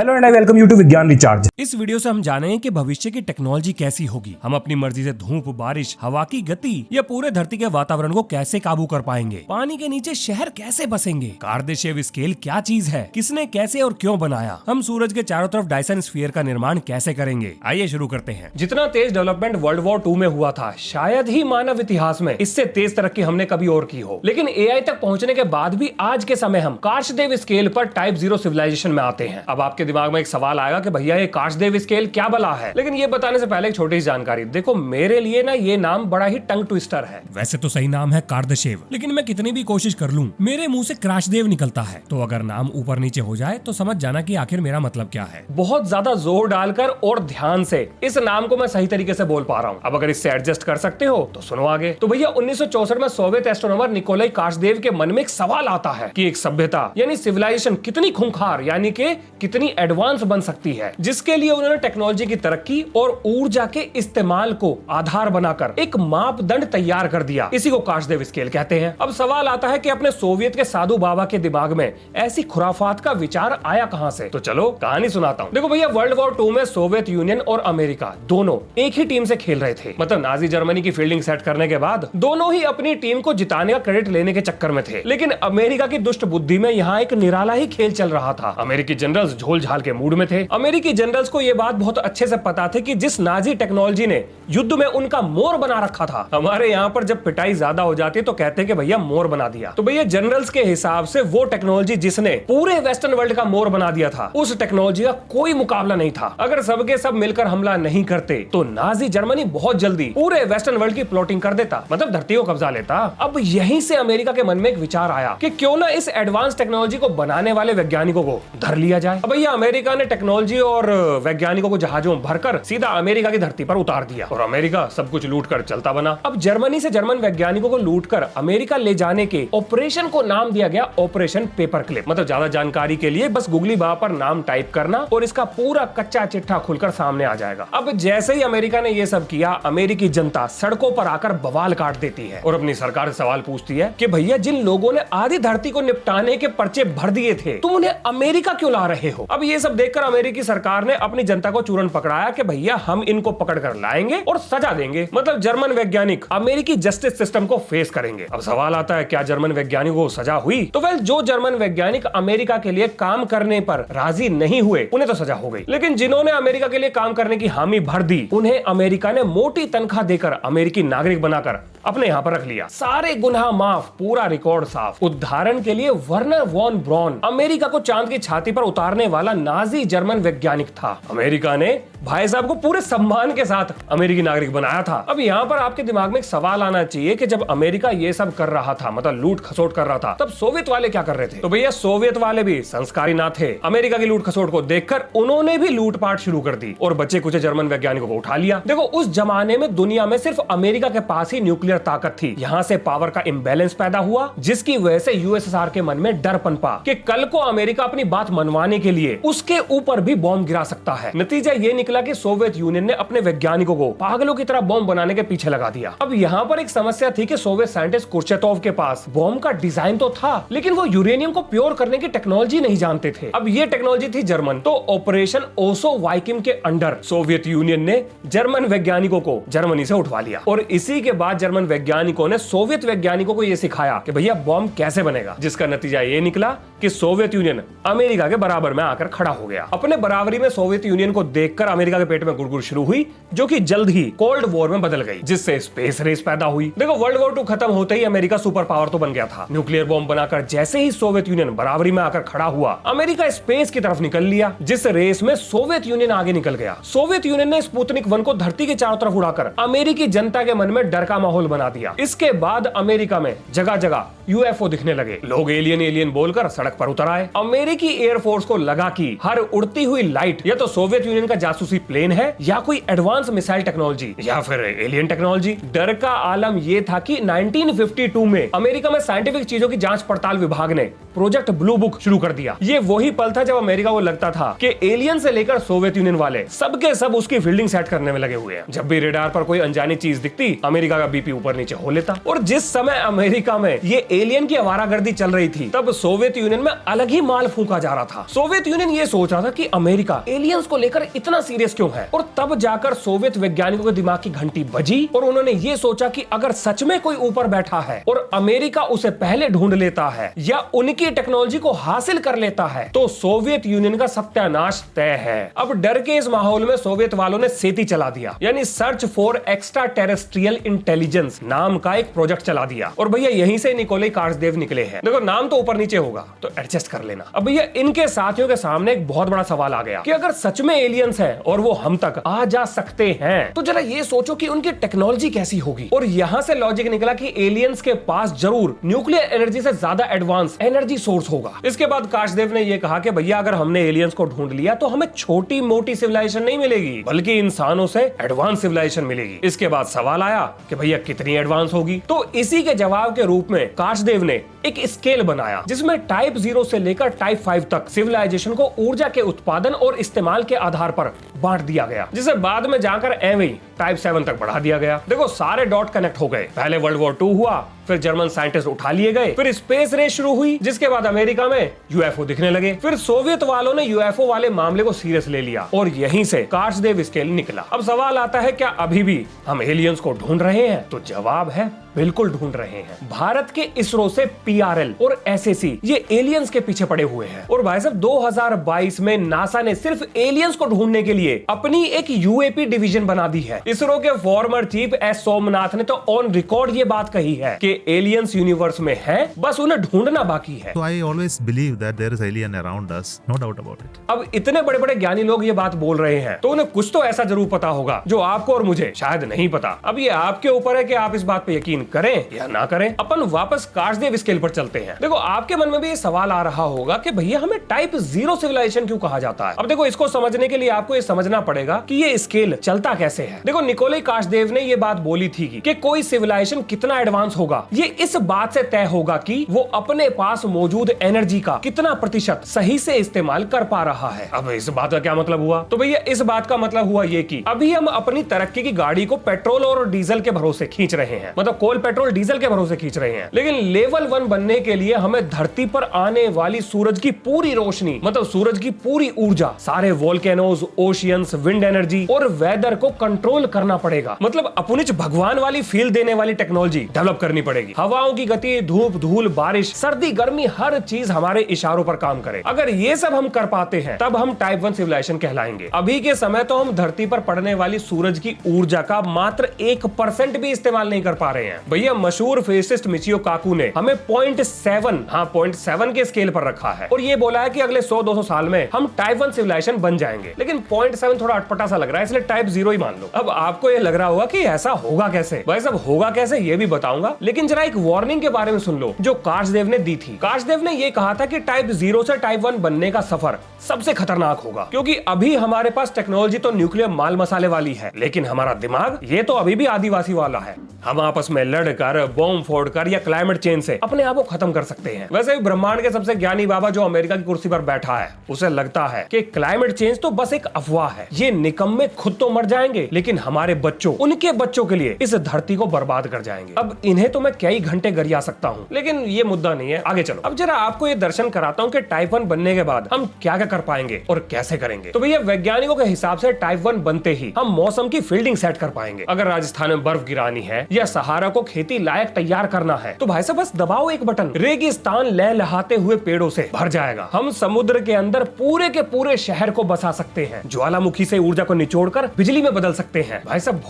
Hello and I welcome you to Vigyan recharge. इस video से हम जानेंगे कि भविष्य की टेक्नोलॉजी कैसी होगी। हम अपनी मर्जी से धूप, बारिश, हवा की गति या पूरे धरती के वातावरण को कैसे काबू कर पाएंगे। पानी के नीचे शहर कैसे बसेंगे। कार्दाशेव स्केल क्या चीज है, किसने कैसे और क्यों बनाया। हम सूरज के चारों तरफ डायसन स्फीयर का निर्माण कैसे करेंगे। आइए शुरू करते हैं। जितना तेज डेवलपमेंट वर्ल्ड वॉर 2 में हुआ था, शायद ही मानव इतिहास में इससे तेज तरक्की हमने कभी और की हो। लेकिन एआई तक पहुंचने के बाद भी आज के समय हम काशदेव स्केल पर टाइप 0 सिविलाइजेशन में आते हैं। अब आपके दिमाग में एक सवाल आएगा कि भैया ये काशदेव स्केल क्या बला है। लेकिन ये बताने से पहले एक छोटी सी जानकारी। देखो, मेरे लिए ना ये नाम बड़ा ही टंग ट्विस्टर है। वैसे तो सही नाम है कार्दाशेव, लेकिन मैं कितनी भी कोशिश कर लूं मेरे मुंह से क्राशदेव निकलता है। तो अगर नाम ऊपर नीचे हो जाए तो समझ जाना कि आखिर मेरा मतलब क्या है। बहुत ज्यादा जोर डालकर और ध्यान से इस नाम को मैं सही तरीके से बोल पा रहा हूँ। अब अगर इससे एडजस्ट कर सकते हो तो सुनो आगे। तो भैया 1964 में सोवियत एस्ट्रोनॉमर निकोलाई काशदेव के मन में एक सवाल आता है कि एक सभ्यता यानी सिविलाइजेशन कितनी खूंखार यानी कि कितनी एडवांस बन सकती है, जिसके लिए उन्होंने टेक्नोलॉजी की तरक्की और ऊर्जा के इस्तेमाल को आधार बनाकर एक मापदंड तैयार कर दिया। इसी को काशदेव स्केल कहते हैं। अब सवाल आता है कि अपने सोवियत के साधु बाबा के दिमाग में ऐसी खुराफात का विचार आया कहां से। तो चलो कहानी सुनाता हूं। देखो भैया, वर्ल्ड वॉर 2 में सोवियत यूनियन और अमेरिका दोनों एक ही टीम से खेल रहे थे। मतलब नाजी जर्मनी की फील्डिंग सेट करने के बाद दोनों ही अपनी टीम को जिताने का क्रेडिट लेने के चक्कर में थे। लेकिन अमेरिका की दुष्ट बुद्धि में यहाँ एक निराला ही खेल चल रहा था। अमेरिकी जनरल्स झोल झाल के मूड में थे। अमेरिकी जनरल्स को यह बात बहुत अच्छे से पता थी कि जिस नाजी टेक्नोलॉजी ने युद्ध में उनका मोर बना रखा था, हमारे यहाँ पर जब पिटाई ज्यादा हो जाती तो कहते कि भैया मोर बना दिया। तो भैया जनरल्स के हिसाब से वो टेक्नोलॉजी जिसने पूरे वेस्टर्न वर्ल्ड का मोर बना दिया था, उस टेक्नोलॉजी का कोई मुकाबला नहीं था। अगर सबके सब मिलकर हमला नहीं करते तो नाजी जर्मनी बहुत जल्दी पूरे वेस्टर्न वर्ल्ड की प्लॉटिंग कर देता, मतलब धरती को कब्जा लेता। अब यहीं से अमेरिका के मन में एक विचार आया कि क्यों ना इस एडवांस टेक्नोलॉजी को बनाने वाले वैज्ञानिकों को धर लिया जाए। अब भैया अमेरिका ने टेक्नोलॉजी और वैज्ञानिकों को जहाजों में भरकर सीधा अमेरिका की धरती पर उतार दिया और अमेरिका सब कुछ लूट कर चलता बना। अब जर्मनी से जर्मन वैज्ञानिकों को लूटकर अमेरिका ले जाने के ऑपरेशन को नाम दिया गया ऑपरेशन पेपर क्लिप। मतलब ज्यादा जानकारी के लिए बस गूगली बार पर नाम टाइप करना और इसका पूरा कच्चा चिट्ठा खुलकर सामने आ जाएगा। अब जैसे ही अमेरिका ने यह सब किया, अमेरिकी जनता सड़कों पर आकर बवाल काट देती है और अपनी सरकार से सवाल पूछती है कि भैया जिन लोगों ने आधी धरती को निपटाने के पर्चे भर दिए थे, तुम उन्हें अमेरिका क्यों ला रहे हो। अब ये सब देखकर अमेरिकी सरकार ने अपनी जनता को चूरन पकड़ाया कि भैया हम इनको पकड़कर लाएंगे और सजा देंगे। मतलब जर्मन वैज्ञानिक अमेरिकी जस्टिस सिस्टम को फेस करेंगे। अब सवाल आता है, क्या जर्मन वैज्ञानिकों को सजा हुई? तो वेल, जो जर्मन वैज्ञानिक अमेरिका के लिए काम करने पर राजी नहीं हुए उन्हें तो सजा हो गई। लेकिन जिन्होंने अमेरिका के लिए काम करने की हामी भर दी, उन्हें अमेरिका ने मोटी तनख्वाह देकर अमेरिकी नागरिक बनाकर अपने यहाँ पर रख लिया। सारे गुनाह माफ, पूरा रिकॉर्ड साफ। उदाहरण के लिए वर्नर वॉन ब्रॉन अमेरिका को चांद की छाती पर उतारने वाला नाजी जर्मन वैज्ञानिक था। अमेरिका ने भाई साहब को पूरे सम्मान के साथ अमेरिकी नागरिक बनाया था। अब यहाँ पर आपके दिमाग में एक सवाल आना चाहिए कि जब अमेरिका ये सब कर रहा था, मतलब लूट खसोट कर रहा था, तब सोवियत वाले क्या कर रहे थे? तो भैया सोवियत वाले भी संस्कारी ना थे। अमेरिका की लूट खसोट को देखकर उन्होंने भी लूटपाट शुरू कर दी और बच्चे कुछ जर्मन वैज्ञानिकों को उठा लिया। देखो, उस जमाने में दुनिया में सिर्फ अमेरिका के पास ही न्यूक्लियर ताकत थी। यहाँ से पावर का इंबैलेंस पैदा हुआ, जिसकी वजह से यूएसएसआर के मन में डर पनपा कि कल को अमेरिका अपनी बात मनवाने के लिए उसके ऊपर भी बॉम्ब गिरा सकता है। नतीजा ये निकला कि सोवियत यूनियन ने अपने वैज्ञानिकों को पागलों की तरह बॉम्ब बनाने के पीछे लगा दिया। अब यहाँ पर एक समस्या थी कि सोवियत साइंटिस्ट कुर्चेतोव के पास बॉम्ब का डिजाइन तो था, लेकिन वो यूरेनियम को प्योर करने की टेक्नोलॉजी नहीं जानते थे। अब ये टेक्नोलॉजी थी जर्मन। तो ऑपरेशन ओसो वाइकिम के अंडर सोवियत यूनियन ने जर्मन वैज्ञानिकों को जर्मनी से उठवा लिया और इसी के बाद जर्मन वैज्ञानिकों ने सोवियत वैज्ञानिकों को यह सिखाया कि भैया बॉम्ब कैसे बनेगा, जिसका नतीजा ये निकला कि सोवियत यूनियन अमेरिका के बराबर में आकर खड़ा हो गया। अपने बराबरी में सोवियत यूनियन को देखकर अमेरिका के पेट में गुड़गुड़ शुरू हुई, जो कि जल्द ही कोल्ड वॉर में बदल गई, जिससे स्पेस रेस पैदा हुई। देखो, वर्ल्ड वॉर 2 खत्म होते ही अमेरिका सुपर पावर तो बन गया था। न्यूक्लियर बॉम्ब बनाकर जैसे ही सोवियत यूनियन बराबरी में आकर खड़ा हुआ, अमेरिका स्पेस की तरफ निकल लिया, जिस रेस में सोवियत यूनियन आगे निकल गया। सोवियत यूनियन ने स्पुतनिक 1 को धरती के चारों तरफ उड़ाकर अमेरिकी जनता के मन में डर का माहौल बना दिया। इसके बाद अमेरिका में जगह जगह यूएफओ दिखने लगे। लोग एलियन एलियन बोलकर सड़क पर उतर आए। अमेरिकी एयरफोर्स को लगा कि हर उड़ती हुई लाइट या तो सोवियत यूनियन का जासूसी प्लेन है या कोई एडवांस मिसाइल टेक्नोलॉजी या फिर एलियन टेक्नोलॉजी। डर का आलम यह था कि 1952 में अमेरिका में साइंटिफिक चीजों की जांच पड़ताल विभाग ने प्रोजेक्ट ब्लू बुक शुरू कर दिया। ये वही पल था जब अमेरिका को लगता था कि एलियन से लेकर सोवियत यूनियन वाले सबके सब उसकी फील्डिंग सेट करने में लगे हुए हैं। जब भी रेडार पर कोई अनजानी चीज दिखती, अमेरिका का बीपी ऊपर नीचे हो लेता। और जिस समय अमेरिका में ये एलियन की आवारागर्दी चल रही थी, तब सोवियत यूनियन में अलग ही माल फूंका जा रहा था। सोवियत यूनियन ये सोच रहा था कि अमेरिका एलियंस को लेकर इतना सीरियस क्यों है, और तब जाकर सोवियत वैज्ञानिकों के दिमाग की घंटी बजी और उन्होंने ये सोचा कि अगर सच में कोई ऊपर बैठा है और अमेरिका उसे पहले ढूंढ लेता है या उनकी टेक्नोलॉजी को हासिल कर लेता है, तो सोवियत यूनियन का सत्यानाश तय है। अब डर के इस माहौल में सोवियत वालों ने सेती चला दिया, यानी search for extra terrestrial intelligence नाम का एक प्रोजेक्ट चला दिया। और भैया यहीं से निकोलाई कार्सदेव निकले हैं। देखो नाम तो ऊपर नीचे होगा तो एडजस्ट कर लेना। अब भैया इनके साथियों के सामने एक बहुत बड़ा सवाल आ गया कि अगर सच में एलियंस हैं और वो हम तक आ जा सकते हैं, तो जरा ये सोचो कि उनकी टेक्नोलॉजी कैसी होगी। और यहां से लॉजिक निकला कि एलियंस के पास जरूर न्यूक्लियर एनर्जी से ज्यादा एडवांस एनर्जी सोर्स होगा। इसके बाद काशदेव ने यह कहा कि भैया अगर हमने एलियंस को ढूंढ लिया तो हमें छोटी मोटी सिविलाइजेशन नहीं मिलेगी, बल्कि इंसानों से एडवांस सिविलाइजेशन मिलेगी। इसके बाद सवाल आया कि भैया कितनी एडवांस होगी। तो इसी के जवाब के रूप में काशदेव ने एक स्केल बनाया जिसमें टाइप 0 से लेकर टाइप 5 तक सिविलाइजेशन को ऊर्जा के उत्पादन और इस्तेमाल के आधार पर बांट दिया गया, जिसे बाद में जाकर एवं टाइप 7 तक बढ़ा दिया गया। देखो सारे डॉट कनेक्ट हो गए। पहले वर्ल्ड वॉर 2 हुआ, फिर जर्मन साइंटिस्ट उठा लिए गए, फिर स्पेस रेस शुरू हुई, जिसके बाद अमेरिका में यूएफओ दिखने लगे, फिर सोवियत वालों ने यूएफओ वाले मामले को सीरियस ले लिया और यहीं से काशदेव स्केल निकला। अब सवाल आता है क्या अभी भी हम एलियंस को ढूंढ रहे हैं? तो जवाब है बिल्कुल ढूंढ रहे हैं। भारत के इसरो से पीआरएल और एसएसी ये एलियंस के पीछे पड़े हुए हैं। और भाई साहब 2022 में नासा ने सिर्फ एलियंस को ढूंढने के लिए अपनी एक यूएपी डिवीजन बना दी है। इसरो के फॉर्मर चीफ एस सोमनाथ ने तो ऑन रिकॉर्ड ये बात कही है कि एलियंस यूनिवर्स में है, बस उन्हें ढूंढना बाकी है। So I always believe that there is alien around us, no doubt about it. अब इतने बड़े बड़े ज्ञानी लोग ये बात बोल रहे हैं तो उन्हें कुछ तो ऐसा जरूर पता होगा जो आपको और मुझे शायद नहीं पता। अब ये आपके ऊपर है कि आप इस बात पे यकीन करें या ना करें। अपन वापस काशदेव स्केल पर चलते हैं। देखो आपके मन में भी ये सवाल आ रहा होगा कि भैया हमें टाइप 0 सिविलाइजेशन क्यों कहा जाता है। अब देखो इसको समझने के लिए आपको ये समझना पड़ेगा कि ये स्केल चलता कैसे है। देखो निकोलाई काशदेव ने ये बात बोली थी कि कोई सिविलाइजेशन कितना एडवांस होगा ये इस बात से तय होगा कि वो अपने पास मौजूद एनर्जी का कितना प्रतिशत सही से इस्तेमाल कर पा रहा है। अब इस बात का क्या मतलब हुआ? तो भैया इस बात का मतलब हुआ ये कि अभी हम अपनी तरक्की की गाड़ी को पेट्रोल और डीजल के भरोसे खींच रहे हैं, मतलब कोल पेट्रोल डीजल के भरोसे खींच रहे हैं। लेकिन लेवल 1 बनने के लिए हमें धरती पर आने वाली सूरज की पूरी रोशनी, मतलब सूरज की पूरी ऊर्जा, सारे वोल्केनोज, ओशियंस, विंड एनर्जी और वेदर को कंट्रोल करना पड़ेगा। मतलब अपनी भगवान वाली फील देने वाली टेक्नोलॉजी डेवलप करनी पड़ेगी। हवाओं की गति, धूप, धूल, बारिश, सर्दी, गर्मी, हर चीज हमारे इशारों पर काम करे। अगर ये सब हम कर पाते हैं तब हम टाइप 1 सिविलाइजेशन कहलाएंगे। अभी के समय तो हम धरती पर पड़ने वाली सूरज की ऊर्जा का मात्र 1% भी इस्तेमाल नहीं कर पा रहे हैं। भैया मशहूर फिजिसिस्ट मिचियो काकू ने हमें 0.7 के स्केल पर रखा है और ये बोला है कि अगले 100-200 साल में हम टाइप 1 सिविलाइजेशन बन जाएंगे। लेकिन 0.7 थोड़ा अटपटा सा लग रहा है, इसलिए टाइप 0 ही मान लो। अब आपको ये लग रहा होगा कि ऐसा होगा कैसे? भाई साहब होगा कैसे ये भी बताऊंगा, लेकिन जरा एक वार्निंग के बारे में सुन लो जो काशदेव ने दी थी। काशदेव ने ये कहा था कि टाइप 0 से टाइप 1 बनने का सफर सबसे खतरनाक होगा, क्योंकि अभी हमारे पास टेक्नोलॉजी तो न्यूक्लियर माल मसाले वाली है, लेकिन हमारा दिमाग ये तो अभी भी आदिवासी वाला है। हम आपस में लड़कर, बॉम्ब फोड़कर या क्लाइमेट चेंज से अपने आप को खत्म कर सकते हैं। वैसे भी ब्रह्मांड के सबसे ज्ञानी बाबा जो अमेरिका की कुर्सी पर बैठा है, उसे लगता है कि क्लाइमेट चेंज तो बस एक अफवाह है। ये निकम्मे खुद तो मर जाएंगे, लेकिन हमारे बच्चों, उनके बच्चों के लिए इस धरती को बर्बाद कर जाएंगे। अब इन्हें तो मैं कई घंटे गरिया सकता हूँ, लेकिन ये मुद्दा नहीं है। आगे चलो, अब जरा आपको ये दर्शन कराता हूँ कि टाइप 1 बनने के बाद हम क्या क्या कर पाएंगे और कैसे करेंगे। तो भैया वैज्ञानिकों के हिसाब से टाइप 1 बनते ही हम मौसम की फील्डिंग सेट कर पाएंगे। अगर राजस्थान में बर्फ गिरानी है या सहारा को खेती लायक तैयार करना है तो भाई साहब बस दबाओ एक बटन, रेगिस्तान लहलहाते हुए पेड़ों से भर जाएगा। हम समुद्र के अंदर पूरे के पूरे शहर को बसा सकते हैं। ज्वालामुखी से ऊर्जा को निचोड़कर बिजली में बदल सकते हैं। भाई साहब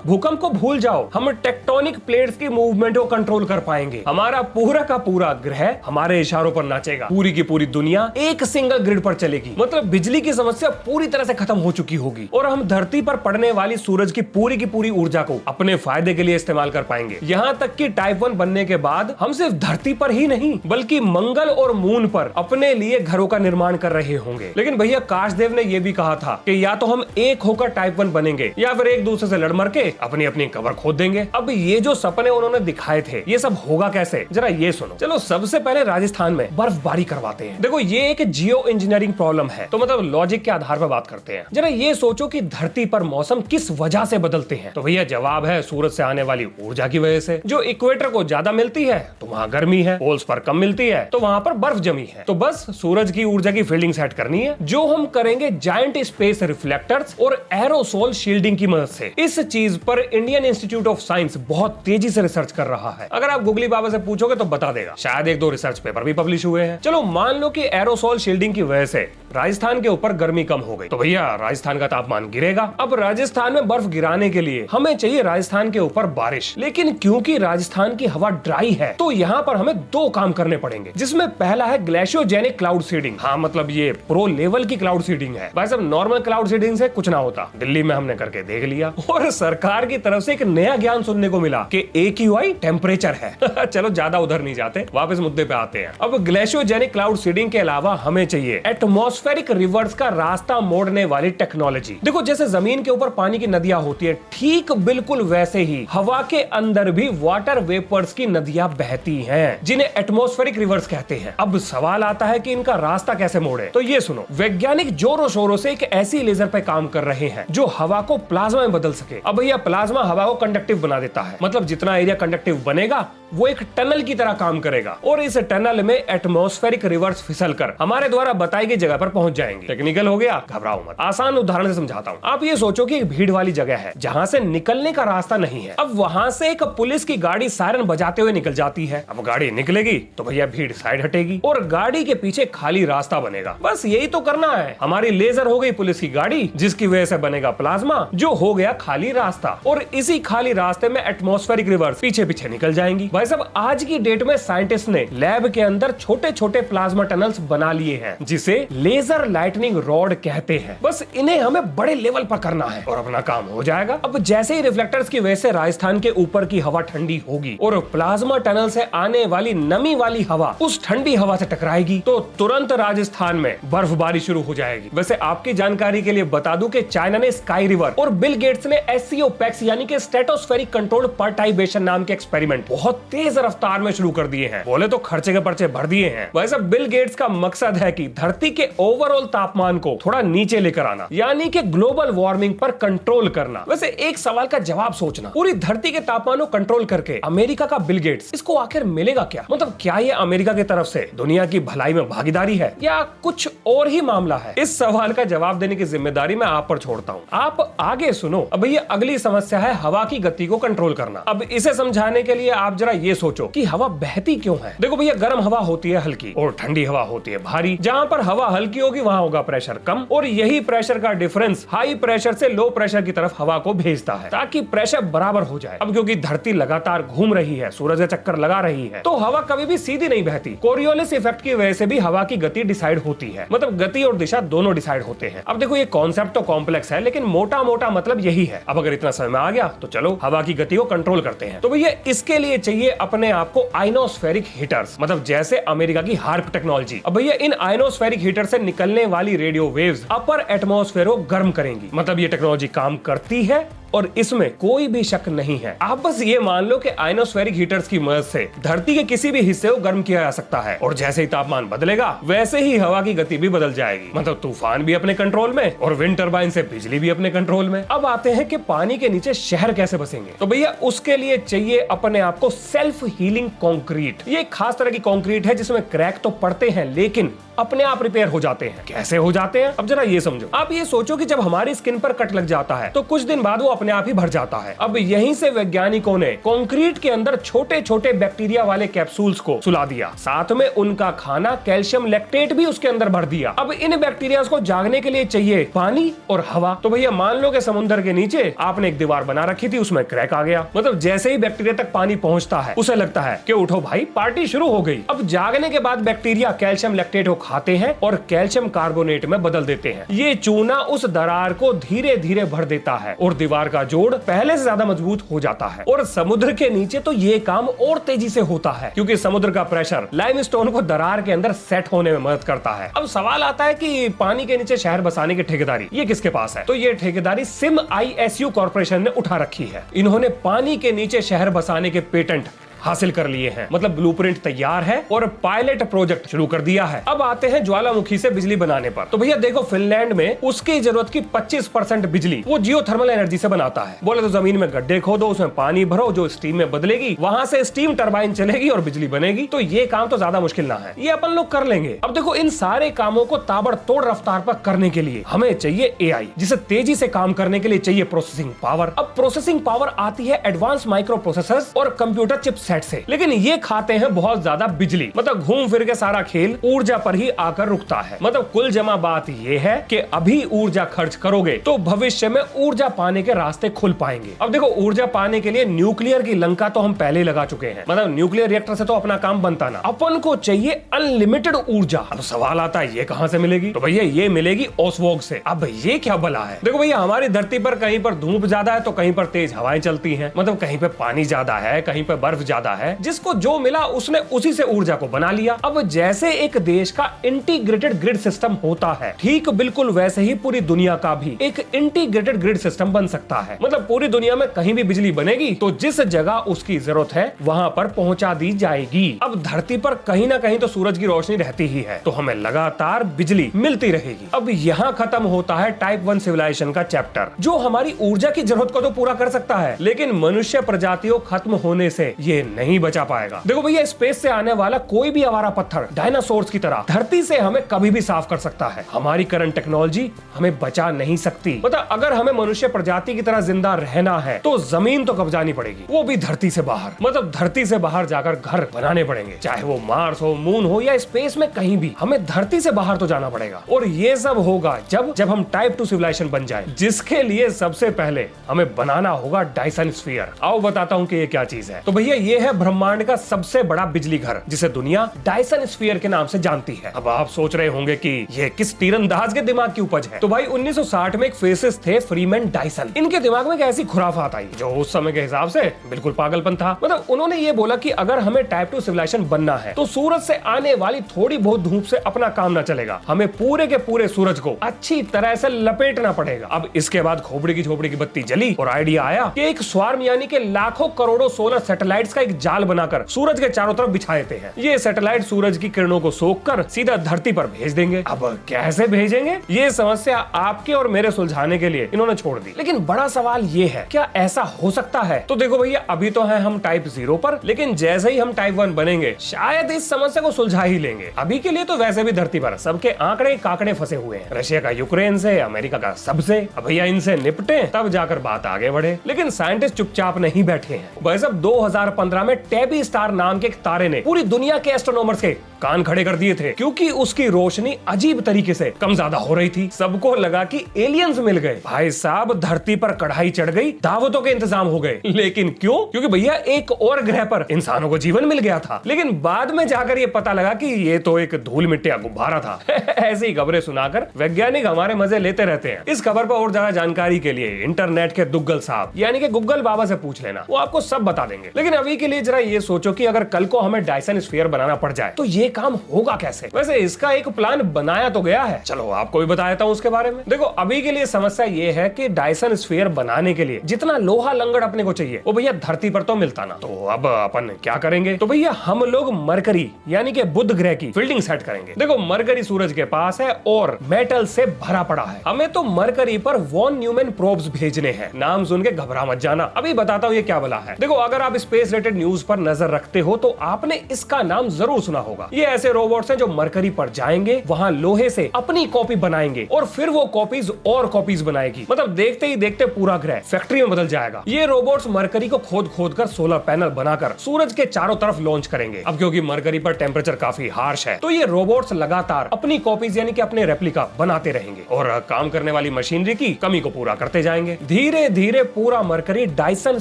भूकंप को भूल जाओ, हम टेक्टोनिक प्लेट्स की मूवमेंट को कंट्रोल कर पाएंगे। हमारा पूरा का पूरा ग्रह हमारे इशारों पर नाचेगा। पूरी की पूरी दुनिया एक सिंगल ग्रिड पर चलेगी, मतलब बिजली की समस्या पूरी तरह से खत्म हो चुकी होगी और हम धरती पर पड़ने वाली सूरज की पूरी ऊर्जा को अपने फायदे के लिए इस्तेमाल कर पाएंगे। यहाँ तक कि टाइप 1 बनने के बाद हम सिर्फ धरती पर ही नहीं बल्कि मंगल और मून पर अपने लिए घरों का निर्माण कर रहे होंगे। लेकिन भैया काशदेव ने यह भी कहा था कि या तो हम एक होकर टाइप 1 बनेंगे या फिर एक दूसरे से लड़ मर के अपनी अपनी कब्र खोद देंगे। अब ये जो सपने उन्होंने दिखाए थे, ये सब होगा कैसे, जरा ये सुनो। चलो सबसे पहले राजस्थान में बर्फबारी करवाते हैं। देखो ये एक जियो इंजीनियरिंग प्रॉब्लम है, तो मतलब लॉजिक के आधार पर बात करते हैं। जरा ये सोचो कि धरती पर मौसम किस वजह से बदलते हैं, तो भैया जवाब है सूरज से आने वाली ऊर्जा की वजह से। जो इक्वेटर को ज्यादा मिलती है तो वहां गर्मी है, पोल्स पर कम मिलती है तो वहां पर बर्फ जमी है। तो बस सूरज की ऊर्जा की फील्डिंग सेट करनी है, जो हम करेंगे जायंट स्पेस रिफ्लेक्टर्स और एरोसोल शील्डिंग की मदद से। इस चीज पर इंडियन इंस्टीट्यूट ऑफ साइंस बहुत तेजी से रिसर्च कर रहा है। अगर आप गुगली बाबा से पूछोगे तो बता देगा, शायद 1-2 रिसर्च पेपर भी पब्लिश हुए हैं। चलो मान लो कि एरोसोल शील्डिंग की वजह से राजस्थान के ऊपर गर्मी कम हो गई, तो भैया राजस्थान का तापमान गिरेगा। अब राजस्थान में बर्फ गिराने के लिए हमें चाहिए राजस्थान के ऊपर बारिश, लेकिन क्योंकि राजस्थान की हवा ड्राई है तो यहाँ पर हमें 2 काम करने पड़ेंगे, जिसमें पहला है ग्लेशियोजेनिक क्लाउड सीडिंग। हाँ मतलब ये प्रो लेवल की क्लाउड सीडिंग है भाई साहब, नॉर्मल क्लाउड सीडिंग से कुछ ना होता। दिल्ली में हमने करके देख लिया और सरकार की तरफ से एक नया ज्ञान सुनने को मिला कि AQI टेम्परेचर है। चलो ज्यादा उधर नहीं जाते, वापस मुद्दे पे आते हैं। अब ग्लेशियोजेनिक क्लाउड सीडिंग के अलावा हमें चाहिए एटमॉस्फेरिक रिवर्स का रास्ता मोड़ने वाली टेक्नोलॉजी। देखो जैसे जमीन के ऊपर पानी की नदियां होती है, ठीक बिल्कुल वैसे ही हवा के अंदर भी वाटर वेपर्स की नदियां बहती हैं, जिन्हें एटमॉस्फेरिक रिवर्स कहते हैं। अब सवाल आता है कि इनका रास्ता कैसे मोड़े, तो ये सुनो। वैज्ञानिक जोरों शोरों से एक ऐसी लेजर पे काम कर रहे हैं जो हवा को प्लाज्मा में बदल सके। अब भैया प्लाज्मा हवा को कंडक्टिव बना देता है, मतलब जितना एरिया कंडक्टिव बनेगा वो एक टनल की तरह काम करेगा और इस टनल में एटमॉस्फेरिक रिवर्स फिसलकर हमारे द्वारा बताई गई जगह पर पहुंच जाएंगे। टेक्निकल हो गया, घबराओ मत, आसान उदाहरण से समझाता हूं। आप ये सोचो कि एक भीड़ वाली जगह है जहां से निकलने का रास्ता नहीं है। अब वहां से एक पुलिस की गाड़ी सायरन बजाते हुए निकल जाती है। अब गाड़ी निकलेगी तो भैया भीड़ साइड हटेगी और गाड़ी के पीछे खाली रास्ता बनेगा। बस यही तो करना है। हमारी लेजर हो गई पुलिस की गाड़ी, जिसकी वजह से बनेगा प्लाज्मा, जो हो गया खाली रास्ता, और इसी खाली रास्ते में एटमॉस्फेरिक रिवर्स पीछे पीछे निकल जाएंगी। भाई साहब आज की डेट में साइंटिस्ट ने लैब के अंदर छोटे छोटे प्लाज्मा टनल्स बना लिए हैं, जिसे लेजर लाइटनिंग रॉड कहते हैं। बस इन्हें हमें बड़े लेवल पर करना है और अपना काम हो जाएगा। अब जैसे ही रिफ्लेक्टर्स की वजह से राजस्थान के ऊपर की हवा ठंडी होगी और प्लाज्मा टनल से आने वाली नमी वाली हवा उस ठंडी हवा से टकराएगी, तो तुरंत राजस्थान में बर्फबारी शुरू हो जाएगी। वैसे आपकी जानकारी के लिए बता दूं कि चाइना ने स्काई रिवर और बिल गेट्स ने SCOPEX यानी कि स्ट्रेटोस्फेरिक कंट्रोल्ड परटाइबेशन नाम के एक्सपेरिमेंट बहुत तेज रफ्तार में शुरू कर दिए हैं। बोले तो खर्चे के पर्चे भर दिए हैं। वैसे बिल गेट्स का मकसद है कि धरती के ओवरऑल तापमान को थोड़ा नीचे लेकर आना, यानी कि ग्लोबल वार्मिंग पर कंट्रोल करना। वैसे एक सवाल का जवाब सोचना, पूरी धरती के तापमान को कंट्रोल करके अमेरिका का बिल गेट्स, इसको आखिर मिलेगा क्या? मतलब क्या ये अमेरिका की तरफ से दुनिया की भलाई में भागीदारी है या कुछ और ही मामला है? इस सवाल का जवाब देने की जिम्मेदारी मैं आप पर छोड़ता हूँ, आप आगे सुनो। अब ये अगली समस्या है हवा की गति को कंट्रोल करना। अब इसे समझाने के लिए आप जरा ये सोचो कि हवा बहती क्यों है। देखो भैया गर्म हवा होती है हल्की और ठंडी हवा होती है भारी। जहां पर हवा हल्की होगी वहां होगा प्रेशर कम, और यही प्रेशर का डिफरेंस हाई प्रेशर से लो प्रेशर की तरफ हवा को भेजता है ताकि प्रेशर बराबर हो जाए। अब क्योंकि धरती लगातार घूम रही है, सूरज का चक्कर लगा रही है, तो हवा कभी भी सीधी नहीं बहती। कोरियोलिस इफेक्ट की वजह से भी हवा की गति डिसाइड होती है, मतलब गति और दिशा दोनों डिसाइड होते हैं। अब देखो ये कॉन्सेप्ट तो कॉम्प्लेक्स है, लेकिन मोटा मोटा मतलब यही है। अब अगर इतना समय आ गया तो चलो हवा की गति को कंट्रोल करते हैं। तो भैया इसके लिए चाहिए अपने आप को आयनोस्फेरिक हीटर्स, मतलब जैसे अमेरिका की हार्प टेक्नोलॉजी। अब भैया इन आयनोस्फेरिक हीटर से निकलने वाली रेडियो वेव्स अपर एटमॉस्फेयर को गर्म करेंगी। मतलब ये टेक्नोलॉजी काम करती है और इसमें कोई भी शक नहीं है। आप बस ये मान लो कि आयनोस्फेरिक हीटर्स की मदद से धरती के किसी भी हिस्से को गर्म किया जा सकता है, और जैसे ही तापमान बदलेगा वैसे ही हवा की गति भी बदल जाएगी। मतलब तूफान भी अपने कंट्रोल में और विंड टरबाइन से बिजली भी अपने कंट्रोल में। अब आते हैं कि पानी के नीचे शहर कैसे बसेंगे। तो भैया उसके लिए चाहिए अपने आप को सेल्फ हीलिंग कंक्रीट। ये एक खास तरह की कंक्रीट है जिसमें क्रैक तो पड़ते हैं लेकिन अपने आप रिपेयर हो जाते हैं। कैसे हो जाते हैं? अब जरा ये समझो। आप ये सोचो कि जब हमारी स्किन पर कट लग जाता है तो कुछ दिन बाद वो अपने आप ही भर जाता है। अब यहीं से वैज्ञानिकों ने कंक्रीट के अंदर छोटे छोटे बैक्टीरिया वाले कैप्सूल्स को सुला दिया, साथ में उनका खाना कैल्शियम लैक्टेट भी उसके अंदर भर दिया। अब इन बैक्टीरिया को जागने के लिए चाहिए पानी और हवा। तो भैया मान लो कि समुद्र के नीचे आपने एक दीवार बना रखी थी, उसमें क्रैक आ गया। मतलब जैसे ही बैक्टीरिया तक पानी पहुंचता है उसे लगता है कि उठो भाई पार्टी शुरू हो गई। अब जागने के बाद बैक्टीरिया कैल्शियम लैक्टेट को खाते हैं और कैल्शियम कार्बोनेट में बदल देते हैं। ये चूना उस दरार को धीरे धीरे भर देता है और दीवार चार का जोड़ पहले से ज्यादा मजबूत हो जाता है। और समुद्र के नीचे तो ये काम और तेजी से होता है, क्योंकि समुद्र का प्रेशर लाइमस्टोन को दरार के अंदर सेट होने में मदद करता है। अब सवाल आता है कि पानी के नीचे शहर बसाने की ठेकेदारी ये किसके पास है? तो ये ठेकेदारी सिम ISU कॉर्पोरेशन ने उठा रखी है। इन्होंने पानी के नीचे शहर बसाने के पेटेंट हासिल कर लिए हैं, मतलब ब्लूप्रिंट तैयार है और पायलट प्रोजेक्ट शुरू कर दिया है। अब आते हैं ज्वालामुखी से बिजली बनाने पर। तो भैया देखो, फिनलैंड में उसकी जरूरत की 25% बिजली वो जियोथर्मल एनर्जी से बनाता है। बोले तो जमीन में गड्ढे खोदो, उसमें पानी भरो, जो स्टीम में बदलेगी, वहां से स्टीम टरबाइन चलेगी और बिजली बनेगी। तो ये काम तो ज्यादा मुश्किल ना है, ये अपन लोग कर लेंगे। अब देखो, इन सारे कामों को ताबड़तोड़ रफ्तार पर करने के लिए हमें चाहिए AI, जिसे तेजी से काम करने के लिए चाहिए प्रोसेसिंग पावर। अब प्रोसेसिंग पावर आती है एडवांस माइक्रो प्रोसेसर्स और कंप्यूटर चिपसेट से, लेकिन ये खाते हैं बहुत ज्यादा बिजली। मतलब घूम फिर के सारा खेल ऊर्जा पर ही आकर रुकता है। मतलब कुल जमा बात ये है कि अभी ऊर्जा खर्च करोगे तो भविष्य में ऊर्जा पाने के रास्ते खुल पाएंगे। अब देखो, ऊर्जा पाने के लिए न्यूक्लियर की लंका तो हम पहले लगा चुके हैं। मतलब न्यूक्लियर रिएक्टर से तो अपना काम बनता ना, अपन को चाहिए अनलिमिटेड ऊर्जा। अब सवाल आता है, ये कहां से मिलेगी? तो भैया ये मिलेगी ओसवोग से। अब ये क्या बला है? देखो भैया, हमारी धरती पर कहीं पर धूप ज्यादा है तो कहीं पर तेज हवाएं चलती हैं। मतलब कहीं पे पानी ज्यादा है, कहीं पे बर्फ ज्यादा है। जिसको जो मिला उसने उसी से ऊर्जा को बना लिया। अब जैसे एक देश का इंटीग्रेटेड ग्रिड सिस्टम होता है, ठीक बिल्कुल वैसे ही पूरी दुनिया का भी एक इंटीग्रेटेड ग्रिड सिस्टम बन सकता है। मतलब पूरी दुनिया में कहीं भी बिजली बनेगी तो जिस जगह उसकी जरूरत है वहां पर पहुंचा दी जाएगी। अब धरती पर कहीं ना कहीं तो सूरज की रोशनी रहती ही है, तो हमें लगातार बिजली मिलती रहेगी। अब यहाँ खत्म होता है टाइप 1 सिविलाइजेशन का चैप्टर, जो हमारी ऊर्जा की जरूरत को तो पूरा कर सकता है, लेकिन मनुष्य प्रजातियों खत्म होने से ये नहीं बचा पाएगा। देखो भैया, स्पेस से आने वाला कोई भी आवारा पत्थर डायनासोर्स की तरह धरती से हमें कभी भी साफ कर सकता है। हमारी करंट टेक्नोलॉजी हमें बचा नहीं सकती। मतलब अगर हमें मनुष्य प्रजाति की तरह जिंदा रहना है तो जमीन तो कब्जानी पड़ेगी, वो भी धरती से बाहर। मतलब धरती से बाहर जाकर घर बनाने पड़ेंगे, चाहे वो मार्स हो, मून हो या स्पेस में कहीं भी, हमें धरती से बाहर तो जाना पड़ेगा। और ये सब होगा जब हम टाइप 2 सिविलाइजेशन बन जाए, जिसके लिए सबसे पहले हमें बनाना होगा डायसन स्फीयर। आओ बताता हूँ कि ये क्या चीज है। तो भैया, ये है ब्रह्मांड का सबसे बड़ा बिजली घर, जिसे दुनिया डायसन स्फीयर के नाम से जानती है। अब आप सोच रहे होंगे कि ये किस तीरंदाज के दिमाग की उपज है। तो भाई 1960 में एक फिजिसिस्ट थे फ्रीमैन डायसन। इनके दिमाग में एक ऐसी खुराफात आई जो उस समय के हिसाब से बिल्कुल पागलपन था। मतलब उन्होंने ये बोला कि अगर हमें टाइप 2 सिविलाइजेशन बनना है तो सूरज से आने वाली थोड़ी बहुत धूप से अपना काम न चलेगा, हमें पूरे के पूरे सूरज को अच्छी तरह से लपेटना पड़ेगा। अब इसके बाद खोपड़ी की झोपड़ी की बत्ती जली और आइडिया आया कि एक स्वार्म यानी कि लाखों करोड़ों सोलर सैटेलाइट्स का एक जाल बनाकर सूरज के चारों तरफ बिछा देते हैं। ये सैटेलाइट सूरज की किरणों को सोखकर सीधा धरती पर भेज देंगे। अब कैसे भेजेंगे, ये समस्या आपके और मेरे सुलझाने के लिए इन्होंने छोड़ दी। लेकिन बड़ा सवाल ये है, क्या ऐसा हो सकता है? तो देखो भैया, अभी तो है हम टाइप 0 पर, लेकिन जैसे ही हम टाइप 1 बनेंगे शायद इस समस्या को सुलझा ही लेंगे। अभी के लिए तो वैसे भी धरती पर सबके आंकड़े काकड़े फंसे हुए हैं, रशिया का यूक्रेन से, अमेरिका का सबसे। अब भैया इनसे निपटे तब जाकर बात आगे बढ़े। लेकिन साइंटिस्ट चुपचाप नहीं बैठे हैं। भाई साहब, 2015 में टेबी स्टार नाम के एक तारे ने पूरी दुनिया के एस्ट्रोनॉमर्स के कान खड़े कर दिए थे, क्योंकि उसकी रोशनी अजीब तरीके से कम ज्यादा हो रही थी। सबको लगा कि एलियंस मिल गए। भाई साहब, धरती पर कढ़ाई चढ़ गई, दावतों के इंतजाम हो गए। लेकिन क्यों? क्योंकि भैया एक और ग्रह पर इंसानों को जीवन मिल गया था। लेकिन बाद में जाकर ये पता लगा कि ये तो एक धूल मिट्टी का गुब्बारा था। ऐसी खबरें सुनाकर वैज्ञानिक हमारे मजे लेते रहते हैं। इस खबर पर और ज्यादा जानकारी के लिए इंटरनेट के दुग्गल साहब यानी कि गूगल बाबा से पूछ लेना, वो आपको सब बता देंगे। लेकिन अभी के लिए जरा ये सोचो कि अगर कल को हमें डायसन स्फीयर बनाना पड़ जाए तो ये काम होगा कैसे? वैसे इसका एक प्लान बनाया तो गया है, चलो आपको भी बता देता हूँ उसके बारे में। देखो, अभी के लिए समस्या ये है कि डायसन स्फीयर बनाने के लिए जितना लोहा लंगड़ अपने को चाहिए वो भैया धरती पर तो मिलता ना। तो अब अपन क्या करेंगे? तो भैया हम लोग मरकरी यानी कि बुध ग्रह की फील्डिंग सेट करेंगे। देखो, मरकरी सूरज के पास है और मेटल से भरा पड़ा है। हमें तो मरकरी पर वॉन न्यूमैन प्रोब्स भेजने हैं। नाम सुन के घबरा मत जाना, अभी बताता हूँ ये क्या बला है। देखो, अगर आप स्पेस रिलेटेड न्यूज पर नजर रखते हो तो आपने इसका नाम जरूर सुना होगा। ये ऐसे रोबोट्स हैं जो मरकरी पर जाएंगे, वहां लोहे से अपनी कॉपी बनाएंगे और फिर वो कॉपीज और कॉपीज बनाएगी। मतलब देखते ही देखते पूरा ग्रह फैक्ट्री में बदल जाएगा। ये रोबोट्स मरकरी को खोद खोद कर सोलर पैनल बनाकर सूरज के चारों तरफ लॉन्च करेंगे। अब क्योंकि मरकरी पर टेम्परेचर काफी हार्श है तो ये रोबोट्स लगातार अपनी कॉपीज यानी कि अपने रेप्लिका बनाते रहेंगे और काम करने वाली मशीनरी की कमी को पूरा करते जाएंगे। धीरे धीरे पूरा मरकरी डायसन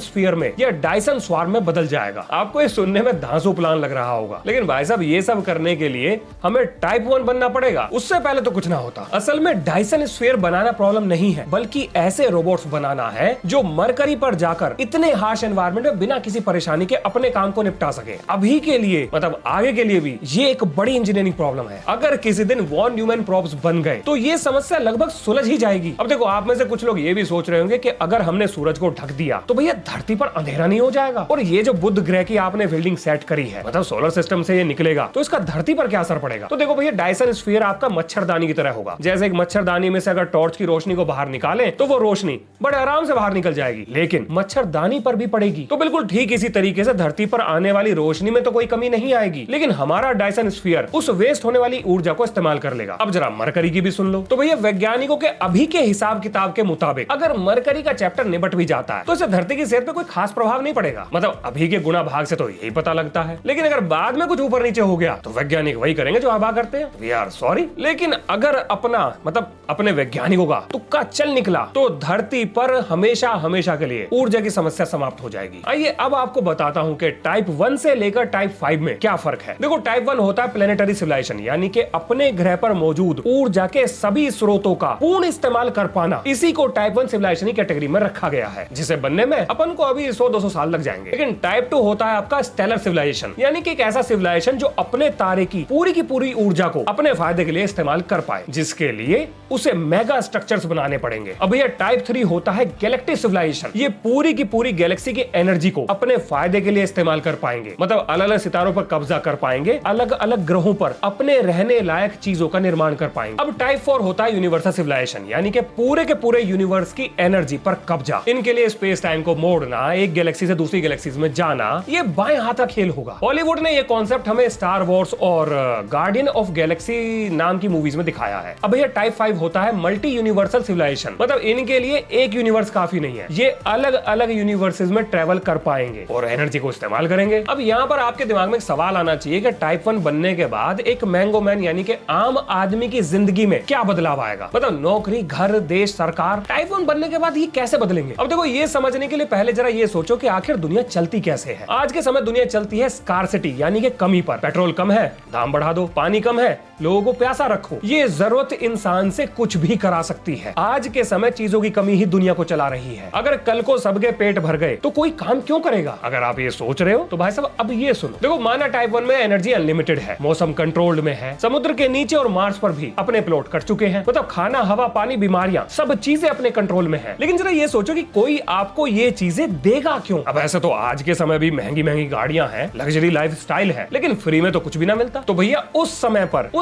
स्फीयर में या डायसन स्वार्म में बदल जाएगा। आपको ये सुनने में धांसू प्लान लग रहा होगा, लेकिन भाई साहब ये सब करने के लिए हमें टाइप 1 बनना पड़ेगा? उससे पहले तो कुछ ना होता। असल में डायसन स्फीयर बनाना प्रॉब्लम नहीं है, बल्कि ऐसे रोबोट्स बनाना है जो मरकरी पर जाकर इतने हार्श एनवायरनमेंट में बिना किसी परेशानी के अपने काम को निपटा सके। अभी के लिए मतलब आगे के लिए भी ये एक बड़ी इंजीनियरिंग प्रॉब्लम है। अगर किसी दिन वॉन न्यूमैन प्रोब्स बन गए तो ये समस्या लगभग सुलझ ही जाएगी। अब देखो, आप में से कुछ लोग ये भी सोच रहे होंगे कि अगर हमने सूरज को ढक दिया तो भैया धरती पर अंधेरा नहीं हो जाएगा? और ये जो बुध ग्रह की आपने बिल्डिंग सेट करी है, मतलब सोलर सिस्टम से ये निकलेगा, तो इसका धरती पर क्या असर पड़ेगा? तो देखो भैया, डायसन स्फीयर आपका मच्छरदानी की तरह होगा। जैसे एक मच्छरदानी में से अगर टॉर्च की रोशनी को बाहर निकालें तो वो रोशनी बड़े आराम से बाहर निकल जाएगी, लेकिन मच्छरदानी पर भी पड़ेगी। तो बिल्कुल ठीक इसी तरीके से धरती पर आने वाली रोशनी में तो कोई कमी नहीं आएगी, लेकिन हमारा डायसन स्फीयर उस वेस्ट होने वाली ऊर्जा को इस्तेमाल कर लेगा। अब जरा मरकरी की भी सुन लो। तो भैया, वैज्ञानिकों के अभी के हिसाब किताब के मुताबिक अगर मरकरी का चैप्टर निबट भी जाता है तो इससे धरती की सेहत पे कोई खास प्रभाव नहीं पड़ेगा। मतलब अभी के गुणा भाग से तो यही पता लगता है, लेकिन अगर बाद में कुछ ऊपर नीचे हो गया तो वैज्ञानिक वही करेंगे जो हवा करते हैं। वी आर सॉरी, लेकिन अगर अपने वैज्ञानिकों का तुक्का चल निकला तो धरती पर हमेशा हमेशा के लिए ऊर्जा की समस्या समाप्त हो जाएगी। आइए अब आपको बताता हूं कि टाइप 1 से लेकर टाइप 5 में क्या फर्क है। देखो, टाइप 1 होता है प्लेनेटरी सिविलाइजेशन, यानी कि अपने ग्रह पर मौजूद ऊर्जा के सभी स्रोतों का पूर्ण इस्तेमाल कर पाना। इसी को टाइप 1 सिविलाइजेशन की कैटेगरी में रखा गया है, जिसे बनने में अपन को अभी 100-200 साल लग जाएंगे। लेकिन टाइप 2 होता है आपका स्टेलर सिविलाइजेशन, यानी कि एक ऐसा सिविलाइजेशन जो अपने तारे की पूरी ऊर्जा को अपने फायदे के लिए इस्तेमाल कर पाए, जिसके लिए उसे मेगा स्ट्रक्चर्स बनाने पड़ेंगे। अब ये टाइप 3 होता है गैलेक्टिक सिविलाइजेशन। ये पूरी की पूरी गैलेक्सी की एनर्जी को अपने फायदे के लिए इस्तेमाल कर पाएंगे, मतलब अलग अलग सितारों पर कब्जा कर पाएंगे, अलग अलग ग्रहों पर अपने रहने लायक चीजों का निर्माण कर पाएंगे। अब टाइप 4 होता है यूनिवर्सल सिविलाइजेशन, यानी कि पूरे के पूरे यूनिवर्स की एनर्जी पर कब्जा। इनके लिए स्पेस टाइम को मोड़ना, एक गैलेक्सी से दूसरी गैलेक्सी में जाना, ये बाएं हाथ का खेल होगा। हॉलीवुड ने ये कॉन्सेप्ट हमें स्टार वॉर्स और गार्डियन ऑफ गैलेक्सी नाम की मूवीज में दिखाया है। अब ये टाइप 5 होता है मल्टी यूनिवर्सल सिविलाइजेशन, मतलब इनके लिए एक यूनिवर्स काफी नहीं है, ये अलग अलग यूनिवर्सेस में ट्रेवल कर पाएंगे और एनर्जी को इस्तेमाल करेंगे। अब यहाँ पर आपके दिमाग में एक सवाल आना चाहिए कि टाइप 1 बनने के बाद एक मैंगो मैन यानी कि आम आदमी की जिंदगी में क्या बदलाव आएगा, मतलब नौकरी, घर, देश, सरकार, टाइप 1 बनने के बाद ये कैसे बदलेंगे। अब देखो, ये समझने के लिए पहले जरा ये सोचो कि आखिर दुनिया चलती कैसे है। आज के समय दुनिया चलती है स्कार्सिटी यानी कि कमी पर। पेट्रोल कम है, दाम बढ़ा दो, पानी कम है, लोगों को प्यासा रखो। ये जरूरत इंसान से कुछ भी करा सकती है। आज के समय चीजों की कमी ही दुनिया को चला रही है। अगर कल को सबके पेट भर गए तो कोई काम क्यों करेगा? अगर आप ये सोच रहे हो तो भाई साहब अब ये सुनो। देखो, माना टाइप 1 में एनर्जी अनलिमिटेड है, मौसम कंट्रोल्ड में है, समुद्र के नीचे और मार्स पर भी अपने प्लॉट कर चुके हैं, मतलब खाना, हवा, पानी, बीमारियां, सब चीजें अपने कंट्रोल में है। लेकिन जरा ये सोचो कि कोई आपको ये चीजें देगा क्यों? अब ऐसे तो आज के समय भी महंगी महंगी गाड़ियां हैं, लग्जरी लाइफ स्टाइल है, लेकिन फ्री में तो कुछ भी ना मिलता। तो भैया, उस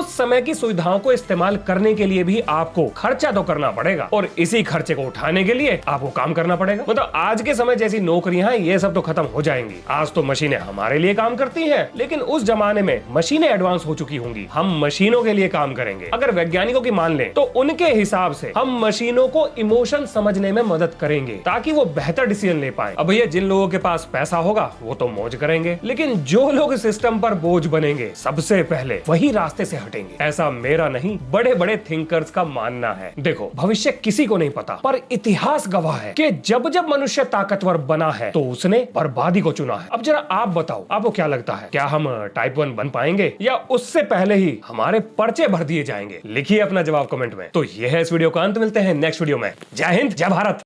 समय की सुविधाओं को इस्तेमाल करने के लिए भी आपको खर्चा तो करना पड़ेगा, और इसी खर्चे को उठाने के लिए आपको काम करना पड़ेगा। मतलब आज के समय जैसी नौकरियां हैं, ये सब तो खत्म हो जाएंगी। आज तो मशीनें हमारे लिए काम करती हैं, लेकिन उस जमाने में मशीनें एडवांस हो चुकी होंगी, हम मशीनों के लिए काम करेंगे। अगर वैज्ञानिकों की मान लें तो उनके हिसाब से हम मशीनों को इमोशन समझने में मदद करेंगे ताकि वो बेहतर डिसीजन ले पाए। अब भैया, जिन लोगों के पास पैसा होगा वो तो मौज करेंगे, लेकिन जो लोग सिस्टम पर बोझ बनेंगे सबसे पहले वही रास्ते से हटेंगे। ऐसा मेरा नहीं, बड़े बड़े थिंकर्स का मानना है। देखो, भविष्य किसी को नहीं पता, पर इतिहास गवाह है कि जब जब मनुष्य ताकतवर बना है तो उसने बर्बादी को चुना है। अब जरा आप बताओ, आपको क्या लगता है, क्या हम टाइप 1 बन पाएंगे या उससे पहले ही हमारे पर्चे भर दिए जाएंगे? लिखिए अपना जवाब कमेंट में। तो यह है इस वीडियो का अंत, मिलते हैं नेक्स्ट वीडियो में। जय हिंद, जय भारत।